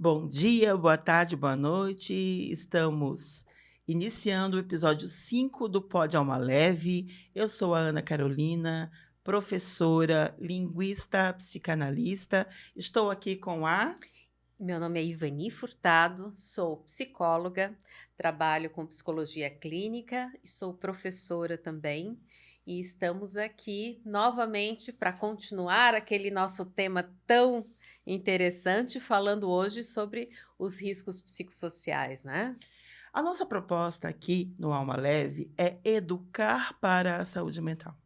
Bom dia, boa tarde, boa noite. Estamos iniciando o episódio 5 do Pod Alma Leve. Eu sou a Ana Carolina, professora, linguista, psicanalista. Estou aqui com a. Meu nome é Ivani Furtado, sou psicóloga, trabalho com psicologia clínica e sou professora também. E estamos aqui novamente para continuar aquele nosso tema tão interessante, falando hoje sobre os riscos psicossociais, né? A nossa proposta aqui no Alma Leve é educar para a saúde mental.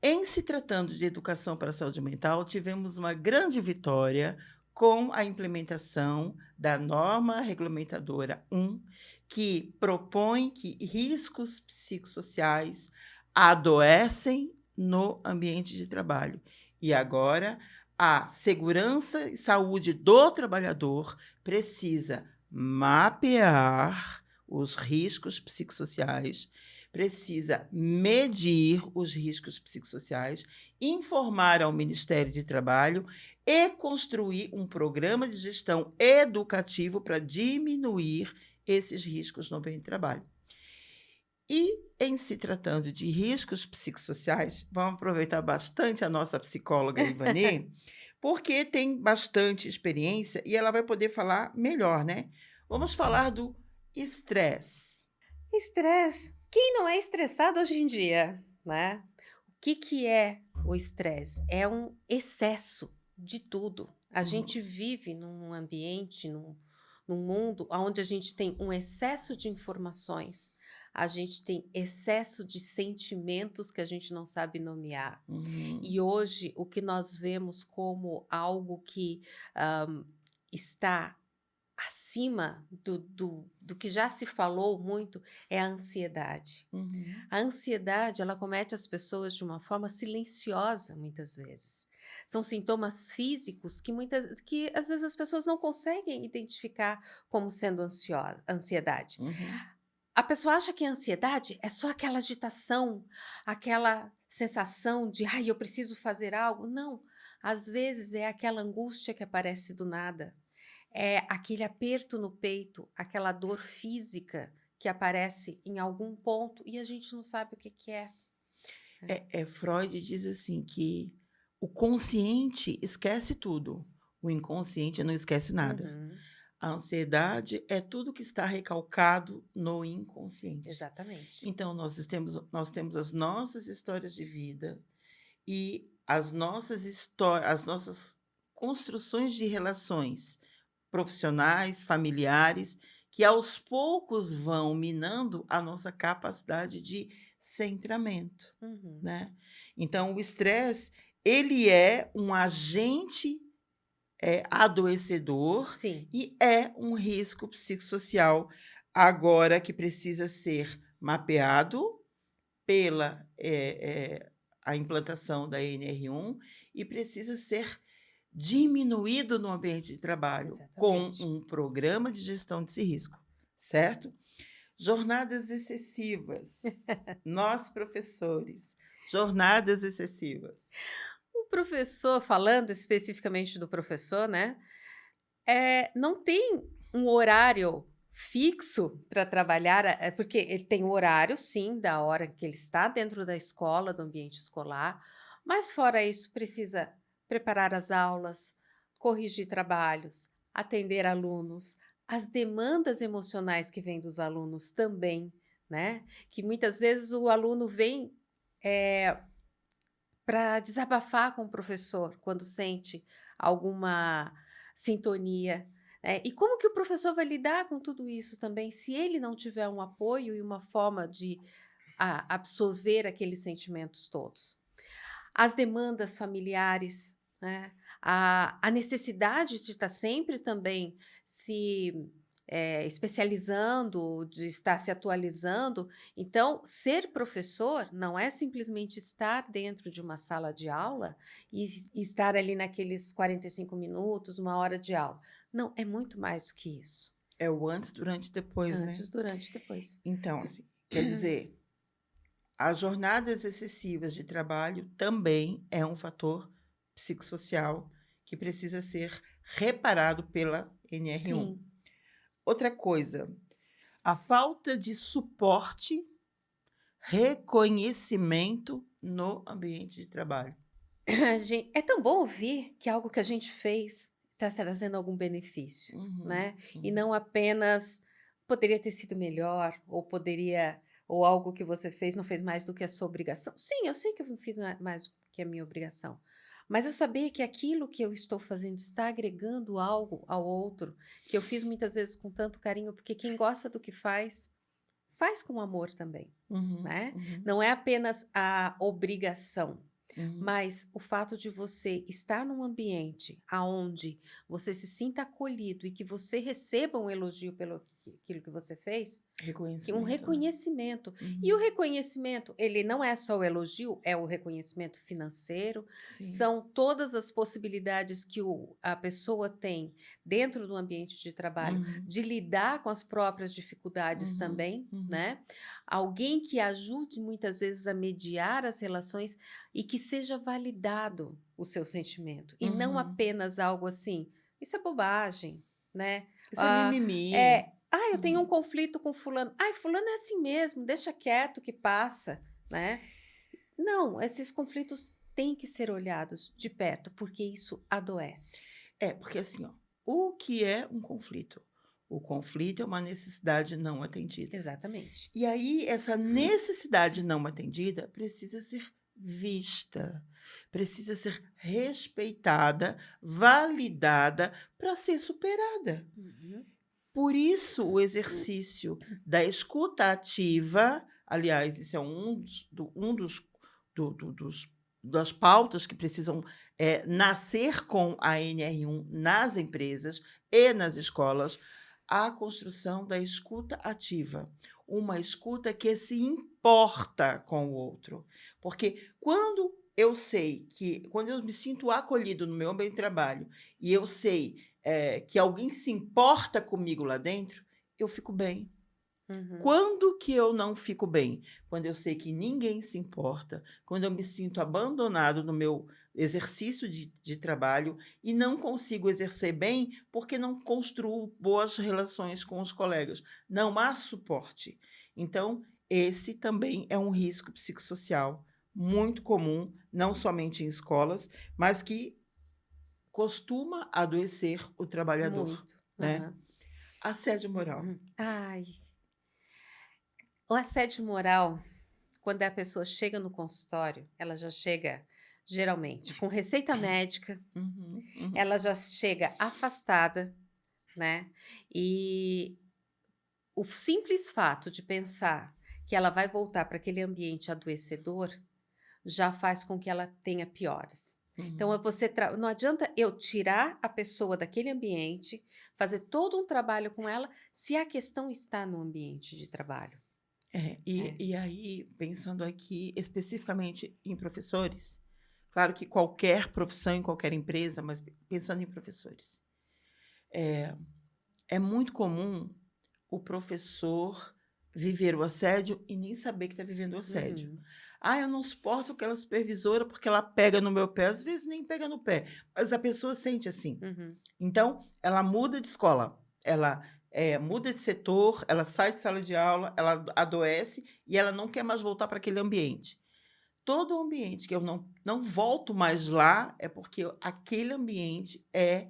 Em se tratando de educação para a saúde mental, tivemos uma grande vitória com a implementação da norma regulamentadora 1, que propõe que riscos psicossociais adoecem no ambiente de trabalho. E agora, a segurança e saúde do trabalhador precisa mapear os riscos psicossociais, precisa medir os riscos psicossociais, informar ao Ministério de Trabalho e construir um programa de gestão educativo para diminuir esses riscos no ambiente de trabalho. E, em se tratando de riscos psicossociais, vamos aproveitar bastante a nossa psicóloga Ivani, porque tem bastante experiência e ela vai poder falar melhor, né? Vamos falar do estresse. Estresse. Quem não é estressado hoje em dia, né? O que é o estresse? É um excesso de tudo. A Uhum. gente vive num ambiente, num mundo onde a gente tem um excesso de informações, a gente tem excesso de sentimentos que a gente não sabe nomear. Uhum. E hoje o que nós vemos como algo que está acima do que já se falou muito é a ansiedade. Uhum. A ansiedade, ela comete as pessoas de uma forma silenciosa, muitas vezes. São sintomas físicos que às vezes as pessoas não conseguem identificar como sendo ansiedade. Uhum. A pessoa acha que a ansiedade é só aquela agitação, aquela sensação de, ai, eu preciso fazer algo. Não, às vezes é aquela angústia que aparece do nada. É aquele aperto no peito, aquela dor física que aparece em algum ponto e a gente não sabe o que que é. Freud diz assim que o consciente esquece tudo, o inconsciente não esquece nada. Uhum, A ansiedade é tudo que está recalcado no inconsciente. exatamente. Então nós temos as nossas histórias de vida e as nossas construções de relações profissionais, familiares, que aos poucos vão minando a nossa capacidade de centramento, Uhum. né. Então o estresse, ele é um agente, adoecedor Sim, e é um risco psicossocial, agora que precisa ser mapeado pela, a implantação da NR1 e precisa ser diminuído no ambiente de trabalho com exatamente. um programa de gestão desse risco, certo? Jornadas excessivas. Nós, professores, jornadas excessivas. O professor, falando especificamente do professor, né? Não tem um horário fixo para trabalhar, porque ele tem o horário, sim, da hora que ele está dentro da escola, do ambiente escolar, mas fora isso precisa preparar as aulas, corrigir trabalhos, atender alunos, as demandas emocionais que vêm dos alunos também, né, que muitas vezes o aluno vem, para desabafar com o professor quando sente alguma sintonia, e como que o professor vai lidar com tudo isso também, se ele não tiver um apoio e uma forma de absorver aqueles sentimentos todos? As demandas familiares, né, a necessidade de estar sempre também se, especializando, de estar se atualizando. Então, ser professor não é simplesmente estar dentro de uma sala de aula e estar ali naqueles 45 minutos, 1 hora de aula. Não, é muito mais do que isso. É o antes, durante e depois, né? Antes, durante e depois. Então, assim, quer dizer, as jornadas excessivas de trabalho também é um fator psicossocial que precisa ser reparado pela NR1. Sim. Outra coisa, a falta de suporte, reconhecimento no ambiente de trabalho. É tão bom ouvir que algo que a gente fez está trazendo algum benefício, Uhum, né? E uhum, não apenas poderia ter sido melhor, ou algo que você fez não fez mais do que a sua obrigação. Sim, eu sei que eu não fiz mais do que a minha obrigação. Mas eu saber que aquilo que eu estou fazendo está agregando algo ao outro, que eu fiz muitas vezes com tanto carinho, porque quem gosta do que faz, faz com amor também, uhum, né? uhum, Não é apenas a obrigação. uhum, Mas o fato de você estar num ambiente aonde você se sinta acolhido e que você receba um elogio pelo aquilo que você fez, que um reconhecimento, né? reconhecimento. E o Uhum, reconhecimento, ele não é só o elogio, é o reconhecimento financeiro, sim. são todas as possibilidades que a pessoa tem dentro do ambiente de trabalho Uhum, de lidar com as próprias dificuldades uhum, também, uhum, né? Alguém que ajude muitas vezes a mediar as relações e que seja validado o seu sentimento, e não uhum. apenas algo assim, isso é bobagem, né? Isso é Ah, mimimi. eu tenho um Uhum. conflito com fulano. Ai, fulano é assim mesmo, deixa quieto que passa, né? Não, esses conflitos têm que ser olhados de perto, porque isso adoece. É, porque assim, ó, o que é um conflito? O conflito é uma necessidade não atendida. Exatamente. E aí, essa necessidade não atendida precisa ser vista, precisa ser respeitada, validada para ser superada. Uhum. Por isso, o exercício da escuta ativa, aliás, isso é um dos das pautas que precisam nascer com a NR1 nas empresas e nas escolas, a construção da escuta ativa. Uma escuta que se importa com o outro. Porque quando eu me sinto acolhido no meu ambiente de trabalho e eu sei que alguém se importa comigo lá dentro, eu fico bem. Uhum. Quando que eu não fico bem? Quando eu sei que ninguém se importa, quando eu me sinto abandonado no meu exercício de trabalho e não consigo exercer bem porque não construo boas relações com os colegas. Não há suporte. Então, esse também é um risco psicossocial muito comum, não somente em escolas, mas que costuma adoecer o trabalhador, Muito. né. Aham. Assédio moral. Ai, o assédio moral, quando a pessoa chega no consultório, ela já chega, geralmente, com receita médica, Uhum, uhum. ela já chega afastada, né? E o simples fato de pensar que ela vai voltar para aquele ambiente adoecedor já faz com que ela tenha piores. Então, Uhum. não adianta eu tirar a pessoa daquele ambiente, fazer todo um trabalho com ela, se a questão está no ambiente de trabalho. É, e É. e aí, pensando aqui especificamente em professores, claro que qualquer profissão em qualquer empresa, mas pensando em professores, eh, é muito comum o professor viver o assédio e nem saber que está vivendo o assédio. Uhum, "Ah, eu não suporto aquela supervisora porque ela pega no meu pé", às vezes nem pega no pé, mas a pessoa sente assim. uhum, Então, ela muda de escola, ela, muda de setor, ela sai de sala de aula, ela adoece e ela não quer mais voltar para aquele ambiente. Todo ambiente que eu não volto mais lá, é porque aquele ambiente é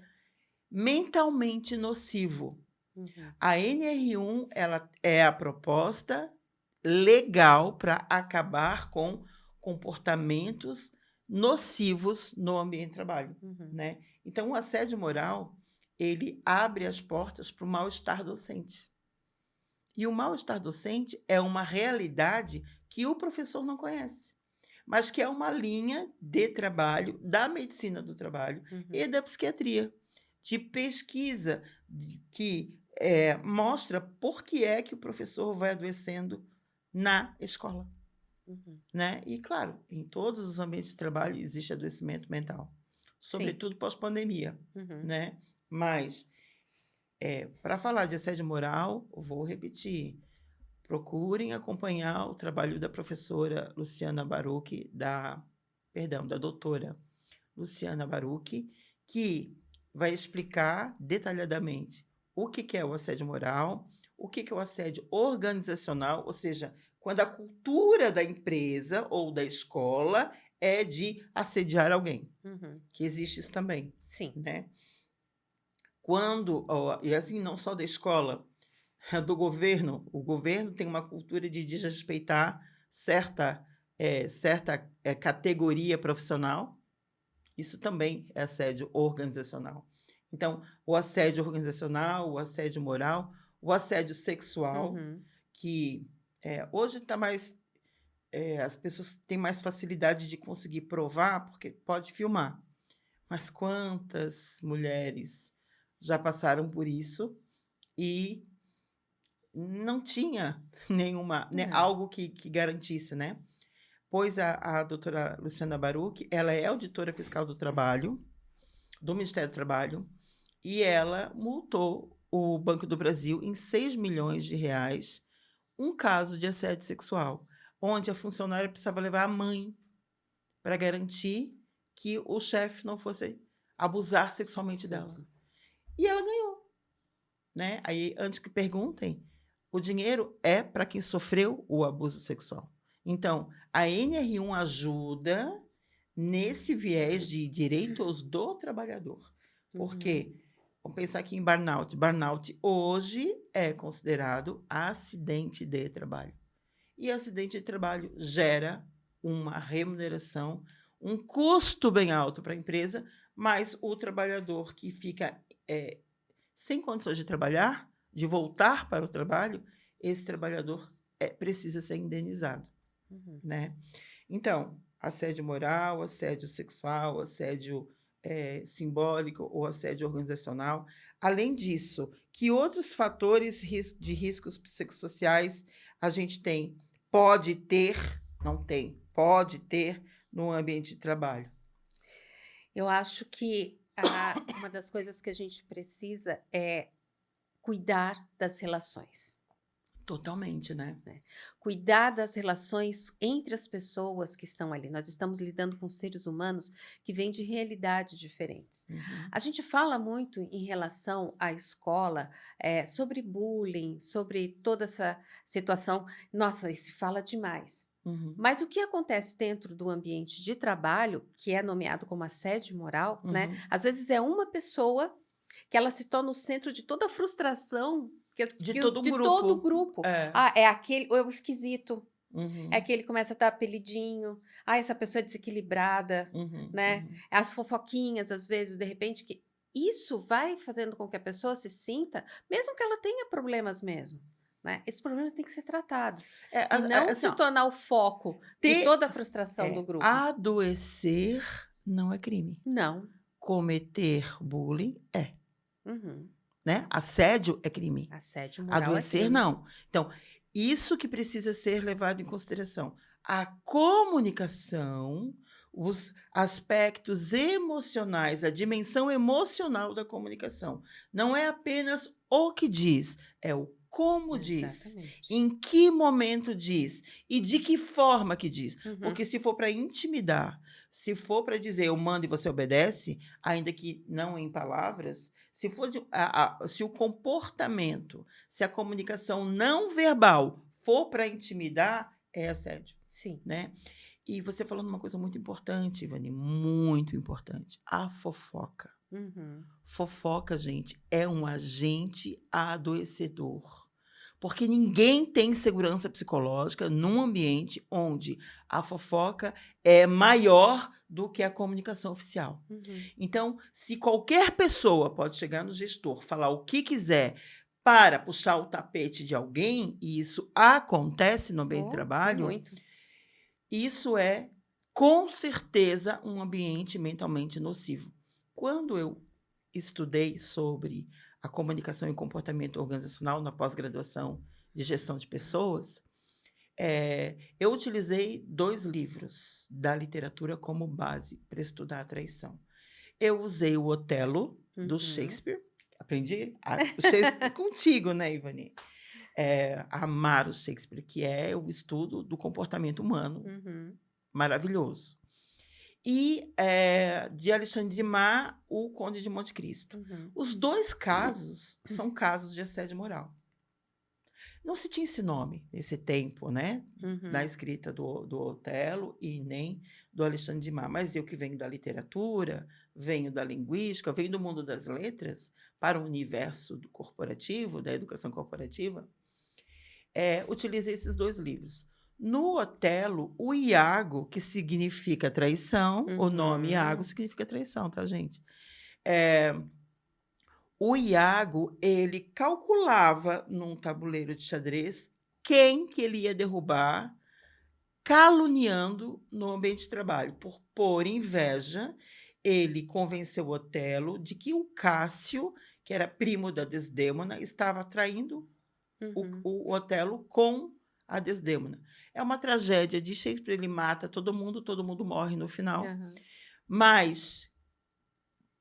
mentalmente nocivo. uhum, A NR1, ela é a proposta legal para acabar com comportamentos nocivos no ambiente de trabalho, uhum. né. Então o assédio moral, ele abre as portas para o mal-estar docente. E o mal-estar docente é uma realidade que o professor não conhece, mas que é uma linha de trabalho da medicina do trabalho Uhum, e da psiquiatria, de pesquisa que mostra por que é que o professor vai adoecendo na escola, uhum. né. E claro, em todos os ambientes de trabalho existe adoecimento mental, Sim. sobretudo pós-pandemia, Uhum. né. Mas, para falar de assédio moral, vou repetir, procurem acompanhar o trabalho da professora Luciana Baruch, da doutora Luciana Baruch, que vai explicar detalhadamente o que que é o assédio moral, o que que é o assédio organizacional, ou seja, quando a cultura da empresa ou da escola é de assediar alguém, Uhum. que existe isso também, Sim. né? Quando, e assim, não só da escola, do governo, o governo tem uma cultura de desrespeitar certa categoria profissional, isso também é assédio organizacional. Então, o assédio organizacional, o assédio moral, o assédio sexual, Uhum. que hoje está mais. As pessoas têm mais facilidade de conseguir provar, porque pode filmar. Mas quantas mulheres já passaram por isso e não tinha nenhuma, né, É. algo que garantisse, né? Pois a doutora Luciana Baruch, ela é auditora fiscal do trabalho, do Ministério do Trabalho, e ela multou o Banco do Brasil em 6 milhões de reais, um caso de assédio sexual, onde a funcionária precisava levar a mãe para garantir que o chefe não fosse abusar sexualmente dela. Absurdo. E ela ganhou, né? Aí, antes que perguntem, o dinheiro é para quem sofreu o abuso sexual. Então, a NR1 ajuda nesse viés de direitos do trabalhador. Uhum. Porque, vamos pensar aqui em burnout. Burnout hoje é considerado acidente de trabalho. E acidente de trabalho gera uma remuneração, um custo bem alto para a empresa, mas o trabalhador que fica sem condições de trabalhar, de voltar para o trabalho, esse trabalhador precisa ser indenizado, Uhum. né? Então, assédio moral, assédio sexual, assédio simbólico ou assédio organizacional. Além disso, que outros fatores de riscos psicossociais a gente tem? Pode ter, não tem, pode ter no ambiente de trabalho. Eu acho que uma das coisas que a gente precisa é cuidar das relações. Totalmente, né? Cuidar das relações entre as pessoas que estão ali. Nós estamos lidando com seres humanos que vêm de realidades diferentes. Uhum. A gente fala muito em relação à escola, sobre bullying, sobre toda essa situação. Nossa, e se fala demais. Uhum. Mas o que acontece dentro do ambiente de trabalho, que é nomeado como assédio moral, né? Uhum. Às vezes é uma pessoa que ela se torna o centro de toda a frustração De todo um de todo o grupo. grupo. É. Ah, é aquele, é o esquisito. Uhum. É que ele começa a dar apelidinho. Ah, essa pessoa é desequilibrada, Uhum. né? Uhum. As fofoquinhas, às vezes, de repente, que isso vai fazendo com que a pessoa se sinta, mesmo que ela tenha problemas mesmo, né? Esses problemas têm que ser tratados. E não Assim, se ó, tornar o foco de ter, toda a frustração do grupo. adoecer não é crime. Não. Cometer bullying é, Uhum. né? Assédio é crime. Assédio moral é Adoecer, crime. não. Então, isso que precisa ser levado em consideração. A comunicação, os aspectos emocionais, a dimensão emocional da comunicação. Não é apenas o que diz, é o como diz, Exatamente. em que momento diz e de que forma que diz. Uhum. Porque se for para intimidar, se for para dizer eu mando e você obedece, ainda que não em palavras, se for se o comportamento, se a comunicação não verbal for para intimidar, é assédio, Sim. né? E você falando uma coisa muito importante, Ivani, muito importante, a fofoca. Uhum. Fofoca, gente, é um agente adoecedor. Porque ninguém tem segurança psicológica num ambiente onde a fofoca é maior do que a comunicação oficial. Uhum. Então, se qualquer pessoa pode chegar no gestor, falar o que quiser para puxar o tapete de alguém, e isso acontece no ambiente de trabalho, Muito. isso é, com certeza, um ambiente mentalmente nocivo. Quando eu estudei sobre a comunicação e comportamento organizacional na pós-graduação de gestão de pessoas, eu utilizei 2 livros da literatura como base para estudar a traição. Eu usei o Otelo, do Uhum. Shakespeare. Aprendi o Shakespeare contigo, né, Ivani? Amar o Shakespeare, que é o estudo do comportamento humano Uhum. maravilhoso. e de Alexandre Dumas, O Conde de Monte Cristo. Uhum. Os 2 casos são casos de assédio moral. Não se tinha esse nome nesse tempo, né, na Uhum. escrita do Otelo e nem do Alexandre Dumas, mas eu que venho da literatura, venho da linguística, venho do mundo das letras para o universo do corporativo, da educação corporativa, utilizei esses 2 livros. No Otelo, o Iago, que significa traição, o nome Iago Uhum. significa traição, tá, gente? Eh, o Iago, ele calculava num tabuleiro de xadrez quem que ele ia derrubar, caluniando no ambiente de trabalho. Por inveja, ele convenceu Otelo de que o Cássio, que era primo da Desdémona, estava traindo Uhum. o Otelo com a Desdémona. É uma tragédia de Shakespeare, ele mata todo mundo morre no final. Aham. Mas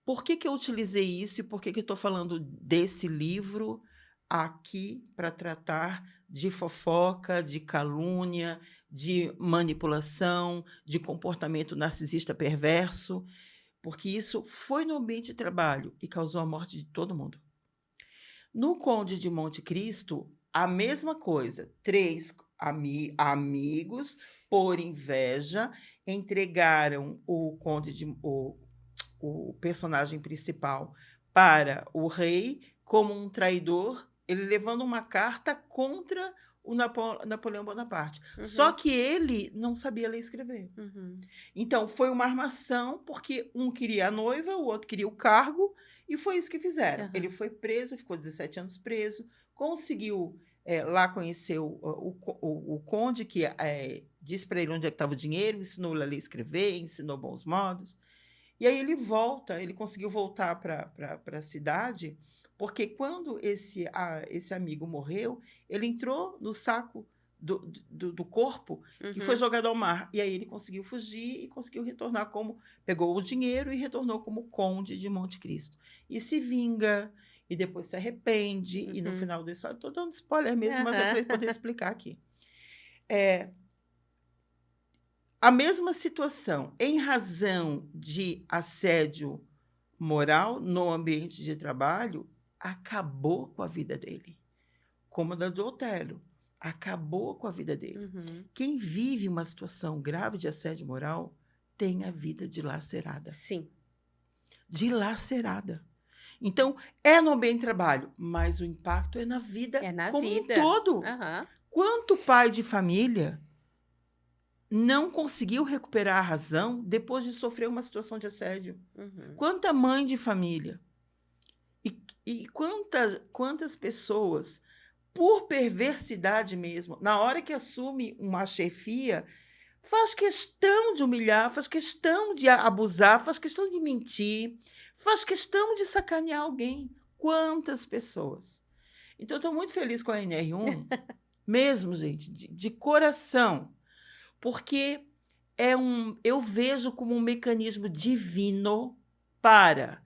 por que que eu utilizei isso e por que que eu estou falando desse livro aqui para tratar de fofoca, de calúnia, de manipulação, de comportamento narcisista perverso? Porque isso foi no ambiente de trabalho e causou a morte de todo mundo. No Conde de Monte Cristo, a mesma coisa. 3 amigos, por inveja, entregaram o personagem principal para o rei como um traidor, ele levando uma carta contra o Napoleão Bonaparte. Só Uhum. que ele não sabia ler e escrever. Uhum. Então foi uma armação, porque um queria a noiva, o outro queria o cargo, e foi isso que fizeram. Ele Aham. foi preso, ficou 17 anos preso, conseguiu, lá conhecer o conde, que, disse para ele onde é que estava o dinheiro, ensinou ele a ler e escrever, ensinou bons modos. E aí ele conseguiu voltar para a cidade, porque quando esse amigo morreu, ele entrou no saco do corpo que foi Uhum. jogado ao mar. E aí ele conseguiu fugir e conseguiu retornar pegou o dinheiro e retornou como conde de Monte Cristo. E se vinga, e depois se arrepende, e no Uhum. final da história, estou dando spoiler mesmo, mas é Aham. para poder explicar aqui. A mesma situação, em razão de assédio moral no ambiente de trabalho, acabou com a vida dele, como a da do Otelo, acabou com a vida dele. Uhum. Quem vive uma situação grave de assédio moral tem a vida dilacerada. Sim. Dilacerada. Então, é no ambiente de trabalho, mas o impacto é na vida É na como um vida. todo. Aham. Quanto pai de família não conseguiu recuperar a razão depois de sofrer uma situação de assédio? Uhum. Quanta mãe de família e quantas pessoas, por perversidade mesmo, na hora que assume uma chefia, faz questão de humilhar, faz questão de abusar, faz questão de mentir, faz questão de sacanear alguém. Quantas pessoas? Então, eu estou muito feliz com a NR1, mesmo, gente, de coração, porque eu vejo como um mecanismo divino para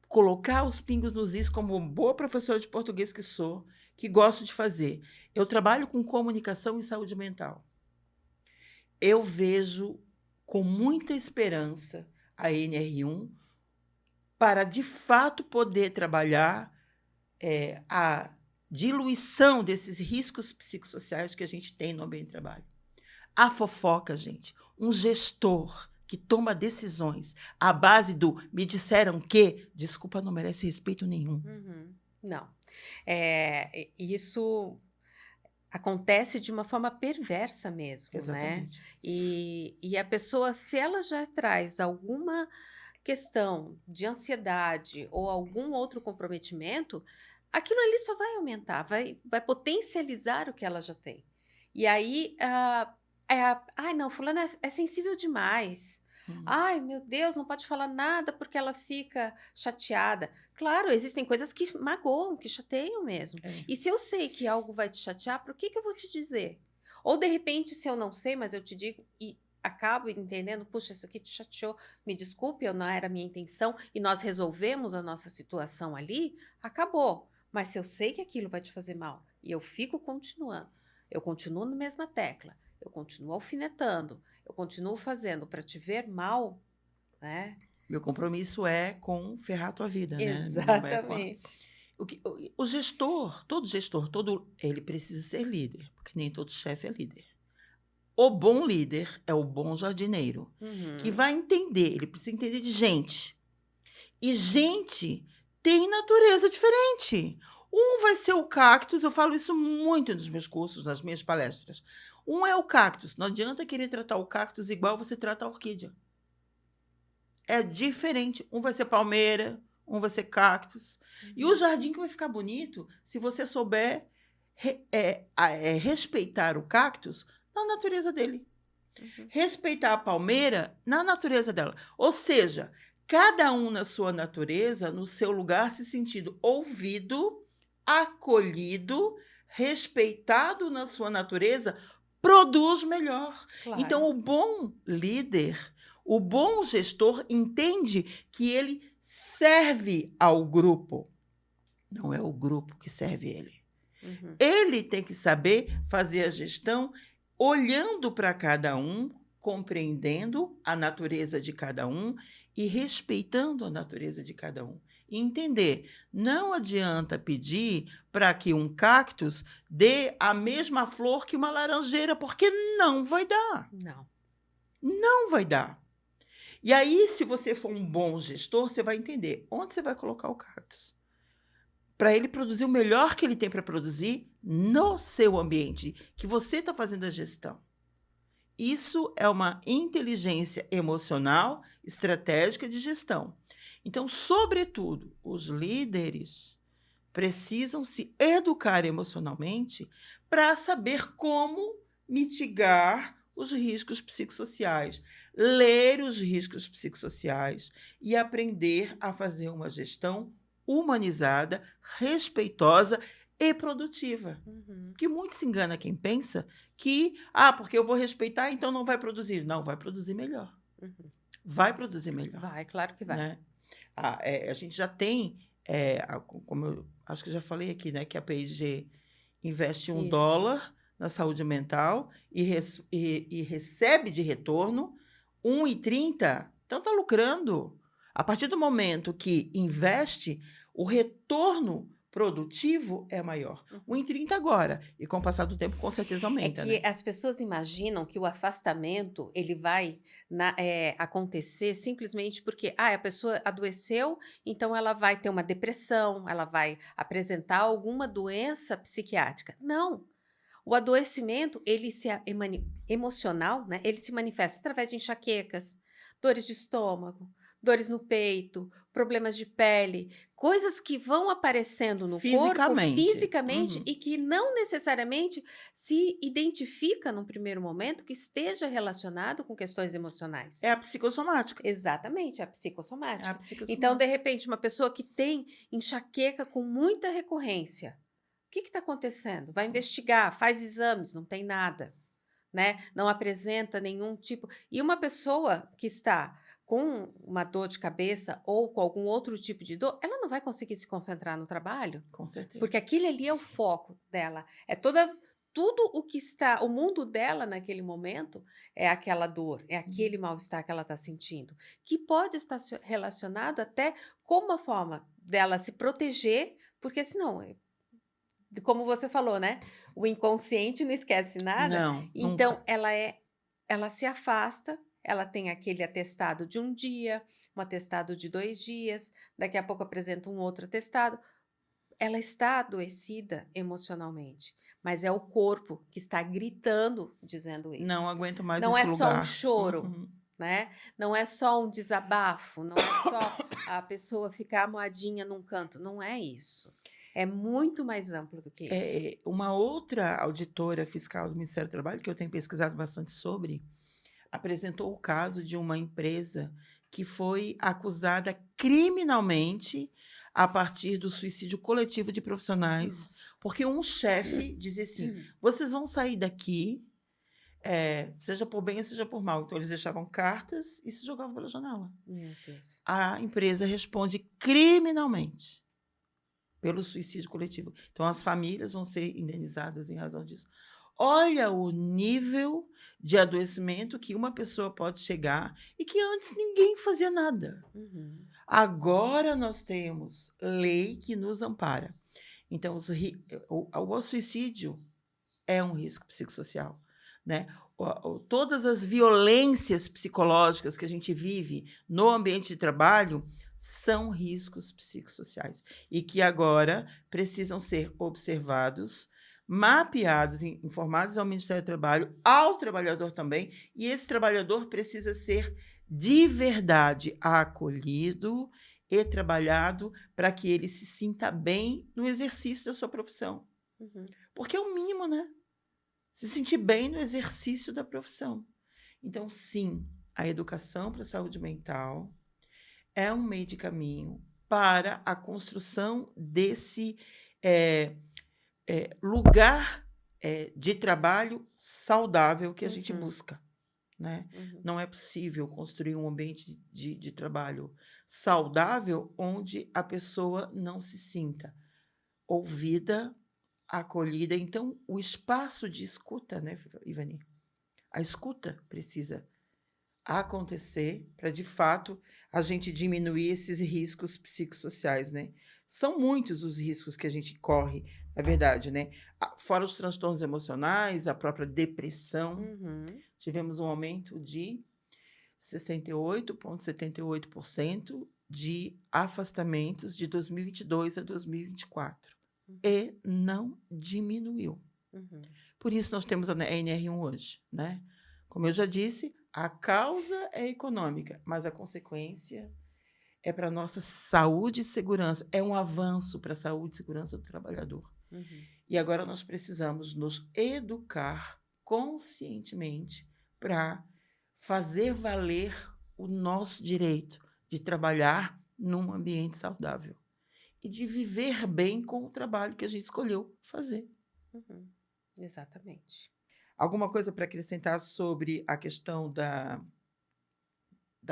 colocar os pingos nos is, como uma boa professora de português que sou, que gosto de fazer. Eu trabalho com comunicação e saúde mental. Eu vejo com muita esperança a NR1 para, de fato, poder trabalhar a diluição desses riscos psicossociais que a gente tem no ambiente de trabalho. A fofoca, gente, um gestor que toma decisões à base do "me disseram que", desculpa, não merece respeito nenhum. Uhum. Não. Isso acontece de uma forma perversa mesmo, né? Exatamente. E a pessoa, se ela já traz alguma questão de ansiedade ou algum outro comprometimento, aquilo ali só vai aumentar, vai potencializar o que ela já tem. E aí, ai, não, fulana é sensível demais. Hum, Ai, meu Deus, não pode falar nada porque ela fica chateada. Claro, existem coisas que magoam, que chateiam mesmo. é. E se eu sei que algo vai te chatear, por que que eu vou te dizer? Ou de repente, se eu não sei, mas eu te digo e acabo entendendo, puxa, isso aqui te chateou, me desculpe, eu não era a minha intenção, e nós resolvemos a nossa situação ali, acabou. Mas se eu sei que aquilo vai te fazer mal e eu fico continuando, eu continuo na mesma tecla, eu continuo alfinetando, eu continuo fazendo para te ver mal, né? Meu compromisso é com ferrar a tua vida, né? Não é com a... Exatamente. o gestor, ele precisa ser líder, porque nem todo chefe é líder. O bom líder é o bom jardineiro, que Uhum. vai entender, ele precisa entender de gente. E gente tem natureza diferente. Um vai ser o cactus, eu falo isso muito nos meus cursos, nas minhas palestras. Um é o cactus, não adianta querer tratar o cactus igual você trata a orquídea. É diferente. Um vai ser palmeira, um vai ser cactus. E o jardim que vai ficar bonito se você souber respeitar o cactus na natureza dele. Uhum. Respeitar a palmeira na natureza dela. Ou seja, cada um na sua natureza, no seu lugar, se sentindo ouvido, acolhido, respeitado na sua natureza, produz melhor. Então, Claro. o bom líder, o bom gestor entende que ele serve ao grupo. Não é o grupo que serve ele. Uhum. Ele tem que saber fazer a gestão olhando para cada um, compreendendo a natureza de cada um e respeitando a natureza de cada um. E entender, não adianta pedir para que um cactus dê a mesma flor que uma laranjeira, porque não vai dar. Não. Não vai dar. E aí, se você for um bom gestor, você vai entender onde você vai colocar o cactus para ele produzir o melhor que ele tem para produzir no seu ambiente, que você está fazendo a gestão. Isso é uma inteligência emocional, estratégica de gestão. Então, sobretudo, os líderes precisam se educar emocionalmente para saber como mitigar os riscos psicossociais, ler os riscos psicossociais e aprender a fazer uma gestão humanizada, respeitosa e produtiva. Uhum. Porque muito se engana quem pensa que, porque eu vou respeitar, então não vai produzir. Não, vai produzir melhor. Uhum. Vai produzir melhor. Vai, claro que vai. Né? A gente já tem, como eu acho que já falei aqui, né, que a P&G investe Isso. $1 na saúde mental e recebe de retorno 1,30. Então está lucrando. A partir do momento que investe, o retorno produtivo é maior. 1,30 agora. E com o passar do tempo, com certeza É aumenta. que Né? as pessoas imaginam que o afastamento ele vai acontecer simplesmente porque a pessoa adoeceu, então ela vai ter uma depressão, ela vai apresentar alguma doença psiquiátrica. Não. O adoecimento, emocional, né? Ele se manifesta através de enxaquecas, dores de estômago, dores no peito, problemas de pele, coisas que vão aparecendo no corpo fisicamente Uhum. e que não necessariamente se identifica num primeiro momento que esteja relacionado com questões emocionais. É a psicossomática. Exatamente, a É a psicossomática. psicossomática. Então, de repente, uma pessoa que tem enxaqueca com muita recorrência, o que está acontecendo? Vai investigar, faz exames, não tem nada, né? Não apresenta nenhum tipo. E uma pessoa que está com uma dor de cabeça ou com algum outro tipo de dor, ela não vai conseguir se concentrar no trabalho, Com certeza. porque aquilo ali é o foco dela. É tudo o que está, o mundo dela naquele momento é aquela dor, é aquele mal-estar que ela está sentindo, que pode estar relacionado até com uma forma dela se proteger, porque senão, como você falou, né? O inconsciente não esquece nada. Não, Então, nunca. ela se afasta, ela tem aquele atestado de 1 dia, um atestado de 2 dias, daqui a pouco apresenta um outro atestado. Ela está adoecida emocionalmente, mas é o corpo que está gritando, dizendo isso. Não aguento mais Não esse é só um lugar. choro, Uhum. né? Não é só um desabafo, não é só a pessoa ficar moadinha num canto, não é isso. É muito mais amplo do que isso. Uma outra auditora fiscal do Ministério do Trabalho, que eu tenho pesquisado bastante sobre, apresentou o caso de uma empresa que foi acusada criminalmente a partir do suicídio coletivo de profissionais, Nossa. porque um chefe dizia assim: vocês vão sair daqui, seja por bem ou seja por mal. Então, eles deixavam cartas e se jogavam pela janela. Meu Deus. A empresa responde criminalmente pelo suicídio coletivo. Então, as famílias vão ser indenizadas em razão disso. Olha o nível de adoecimento que uma pessoa pode chegar e que antes ninguém fazia nada. Uhum. Agora nós temos lei que nos ampara. Então, o suicídio é um risco psicossocial, né? Todas as violências psicológicas que a gente vive no ambiente de trabalho são riscos psicossociais e que agora precisam ser observados, mapeados, informados ao Ministério do Trabalho, ao trabalhador também, e esse trabalhador precisa ser de verdade acolhido e trabalhado para que ele se sinta bem no exercício da sua profissão. Uhum. Porque é o mínimo, né? Se sentir bem no exercício da profissão. Então, sim, a educação para a saúde mental é um meio de caminho para a construção desse lugar de trabalho saudável que a gente busca, né? Uhum. Não é possível construir um ambiente de trabalho saudável onde a pessoa não se sinta ouvida, acolhida. Então, o espaço de escuta, né, Ivani? A escuta precisa acontecer para, de fato, a gente diminuir esses riscos psicossociais, né? São muitos os riscos que a gente corre, na verdade, né? Fora os transtornos emocionais, a própria depressão. Uhum. Tivemos um aumento de 68,78% de afastamentos de 2022 a 2024. E não diminuiu. Uhum. Por isso nós temos a NR1 hoje, né? Como eu já disse, a causa é econômica, mas a consequência é para a nossa saúde e segurança. É um avanço para a saúde e segurança do trabalhador. Uhum. E agora nós precisamos nos educar conscientemente para fazer valer o nosso direito de trabalhar num ambiente saudável e de viver bem com o trabalho que a gente escolheu fazer. Uhum. Exatamente. Alguma coisa para acrescentar sobre a questão da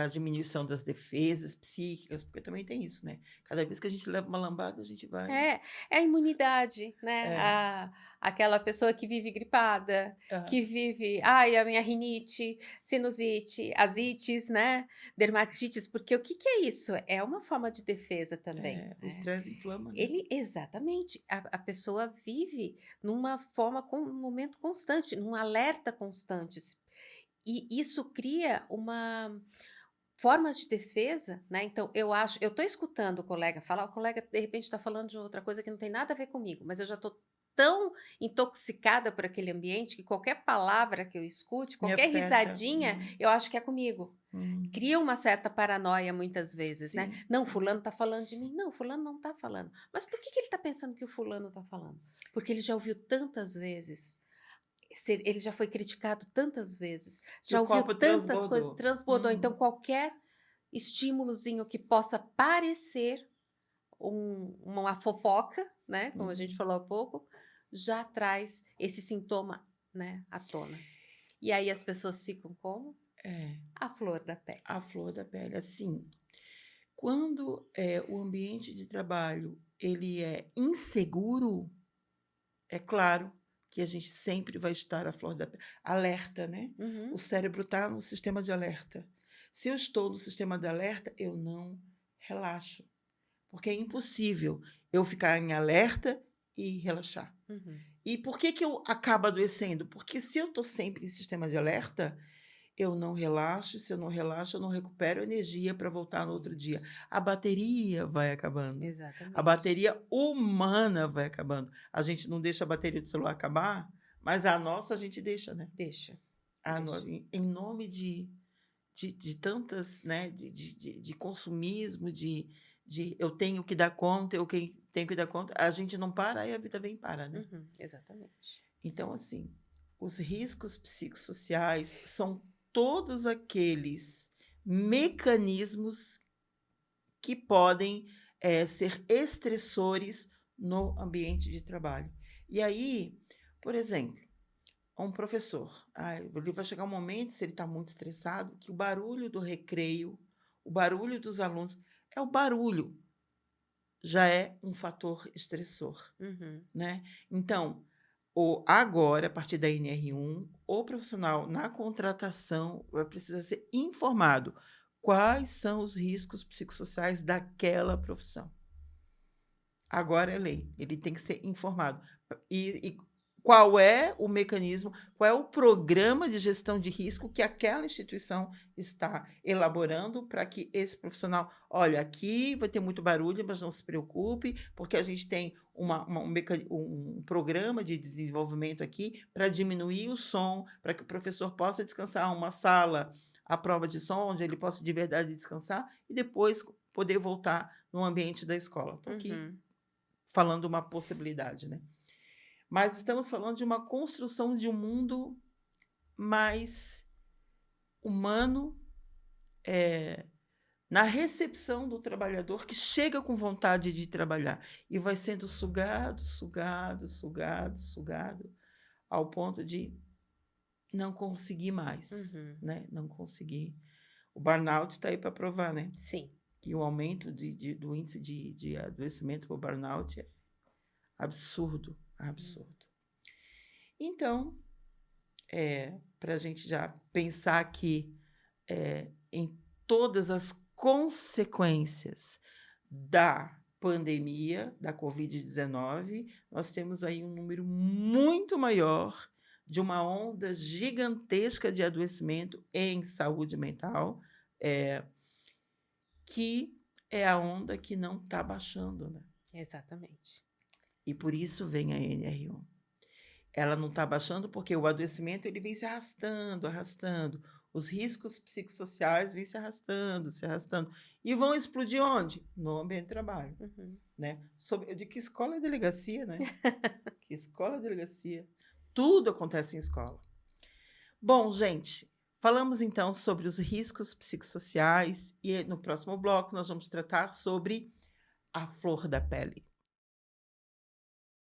diminuição das defesas psíquicas? Porque também tem isso, né? Cada vez que a gente leva uma lambada, a gente vai... É a imunidade, né? É. Aquela pessoa que vive gripada, Aham. que vive, ai, a minha rinite, sinusite, asites, né? Dermatites, porque o que que é isso? É uma forma de defesa também, O né? estresse inflama, né? Exatamente, a pessoa vive numa forma, um momento constante, num alerta constante. E isso cria formas de defesa, né? Então, eu estou escutando o colega falar, o colega de repente está falando de outra coisa que não tem nada a ver comigo, mas eu já estou tão intoxicada por aquele ambiente que qualquer palavra que eu escute, Me qualquer afeta. risadinha, eu acho que é comigo. Cria uma certa paranoia muitas vezes, né? Sim, Não, sim. fulano está falando de mim. Não, fulano não está falando. Mas por que ele está pensando que o fulano está falando? Porque ele já ouviu tantas vezes. Ele já foi criticado tantas vezes, Que já o ouviu copo tantas coisas, transbordou. transbordou. Então, qualquer estímulozinho que possa parecer uma fofoca, né? Como a gente falou há pouco, já traz esse sintoma, né, à tona. E aí as pessoas ficam como? A flor da pele. A flor da pele. Assim, quando o ambiente de trabalho ele é inseguro, é claro que a gente sempre vai estar à flor da pele. Alerta, né? Uhum. O cérebro está no sistema de alerta. Se eu estou no sistema de alerta, eu não relaxo. Porque é impossível eu ficar em alerta e relaxar. Uhum. E por que eu acabo adoecendo? Porque se eu estou sempre em sistema de alerta, eu não relaxo. Se eu não relaxo, eu não recupero energia para voltar no outro dia. A bateria vai acabando. A Exatamente. bateria humana vai acabando. A gente não deixa a bateria do celular acabar, mas a nossa a gente deixa, né? Deixa. Em nome de tantas, né? De consumismo, de eu tenho que dar conta, tenho que dar conta, a gente não para e a vida vem e para, né? Uhum. Exatamente. Então, assim, os riscos psicossociais são todos aqueles mecanismos que podem ser estressores no ambiente de trabalho. E aí, por exemplo, um professor, ele vai chegar um momento, se ele está muito estressado, que o barulho do recreio, o barulho dos alunos, o barulho já é um fator estressor, Uhum. né? Então, Agora, a partir da NR1, o profissional na contratação vai precisar ser informado quais são os riscos psicossociais daquela profissão. Agora é lei, ele tem que ser informado. E qual é o mecanismo, qual é o programa de gestão de risco que aquela instituição está elaborando para que esse profissional, olha, aqui vai ter muito barulho, mas não se preocupe, porque a gente tem um programa de desenvolvimento aqui para diminuir o som, para que o professor possa descansar uma sala à prova de som, onde ele possa de verdade descansar e depois poder voltar no ambiente da escola. Estou aqui Uhum. falando uma possibilidade, né? Mas estamos falando de uma construção de um mundo mais humano, na recepção do trabalhador que chega com vontade de trabalhar e vai sendo sugado, sugado, sugado, sugado, ao ponto de não conseguir mais, Uhum. né? Não conseguir. O burnout está aí para provar, né? Sim. Que o aumento do índice de adoecimento por burnout é absurdo, absurdo. Então, para a gente já pensar aqui em todas as consequências da pandemia, da Covid-19, nós temos aí um número muito maior de uma onda gigantesca de adoecimento em saúde mental, que é a onda que não está baixando, né? Exatamente. E por isso vem a NR1. Ela não está baixando porque o adoecimento ele vem se arrastando, arrastando. Os riscos psicossociais vêm se arrastando, se arrastando. E vão explodir onde? No ambiente de trabalho. Uhum. Né? De que escola é delegacia, né? Que escola é delegacia. Tudo acontece em escola. Bom, gente, falamos então sobre os riscos psicossociais e no próximo bloco nós vamos tratar sobre a flor da pele.